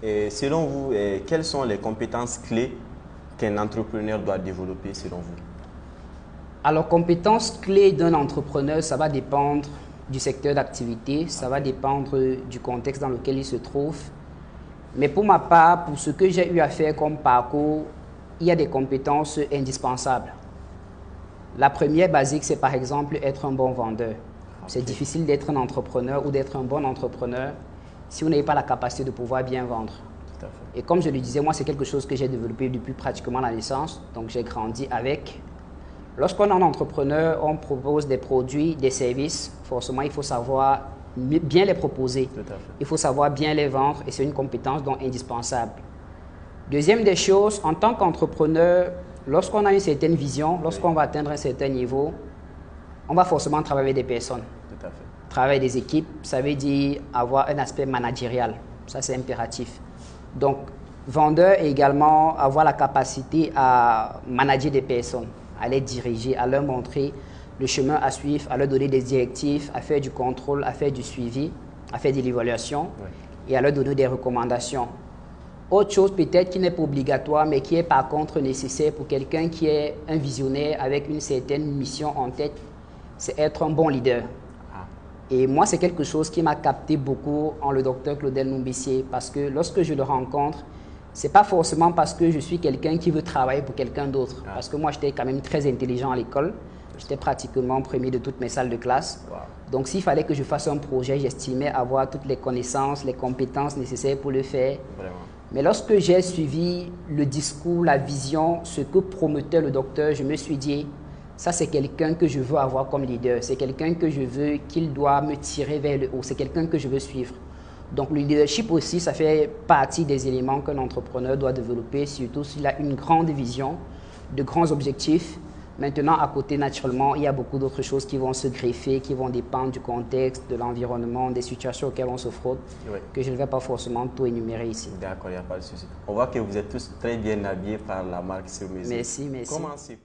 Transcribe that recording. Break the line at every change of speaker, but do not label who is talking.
Et selon vous, quelles sont les compétences clés qu'un entrepreneur doit développer selon vous?
Alors, compétences clés d'un entrepreneur, ça va dépendre du secteur d'activité, ça va dépendre du contexte dans lequel il se trouve. Mais pour ma part, pour ce que j'ai eu à faire comme parcours, il y a des compétences indispensables. La première basique, c'est par exemple être un bon vendeur. C'est difficile d'être un entrepreneur ou d'être un bon entrepreneur si vous n'avez pas la capacité de pouvoir bien vendre.
Tout à fait.
Et comme je le disais, moi, c'est quelque chose que j'ai développé depuis pratiquement la naissance. Donc, j'ai grandi avec. Lorsqu'on est un entrepreneur, on propose des produits, des services. Forcément, il faut savoir bien les proposer.
Tout à fait.
Il faut savoir bien les vendre et c'est une compétence donc indispensable. Deuxième des choses, en tant qu'entrepreneur, lorsqu'on a une certaine vision, lorsqu'on va atteindre un certain niveau, on va forcément travailler avec des personnes.
Tout à fait.
Travailler des équipes, ça veut dire avoir un aspect managérial. Ça, c'est impératif. Donc, vendeur et également avoir la capacité à manager des personnes, à les diriger, à leur montrer le chemin à suivre, à leur donner des directives, à faire du contrôle, à faire du suivi, à faire de l'évaluation et à leur donner des recommandations. Autre chose peut-être qui n'est pas obligatoire, mais qui est par contre nécessaire pour quelqu'un qui est un visionnaire avec une certaine mission en tête, c'est être un bon leader. Et moi, c'est quelque chose qui m'a capté beaucoup en le docteur Claudel Numbissier parce que lorsque je le rencontre, ce n'est pas forcément parce que je suis quelqu'un qui veut travailler pour quelqu'un d'autre. Parce que moi, j'étais quand même très intelligent à l'école. J'étais pratiquement premier de toutes mes salles de classe. Donc, s'il fallait que je fasse un projet, j'estimais avoir toutes les connaissances, les compétences nécessaires pour le faire.
Vraiment.
Mais lorsque j'ai suivi le discours, la vision, ce que promettait le docteur, je me suis dit, ça c'est quelqu'un que je veux avoir comme leader. C'est quelqu'un que je veux, qu'il doit me tirer vers le haut. C'est quelqu'un que je veux suivre. Donc le leadership aussi, ça fait partie des éléments qu'un entrepreneur doit développer, surtout s'il a une grande vision, de grands objectifs. Maintenant, à côté, naturellement, il y a beaucoup d'autres choses qui vont se greffer, qui vont dépendre du contexte, de l'environnement, des situations auxquelles on se frotte, que je ne vais pas forcément tout énumérer ici.
D'accord, il n'y a pas de souci. On voit que vous êtes tous très bien habillés par la marque Sur Mesure.
Merci, merci.
Comment c'est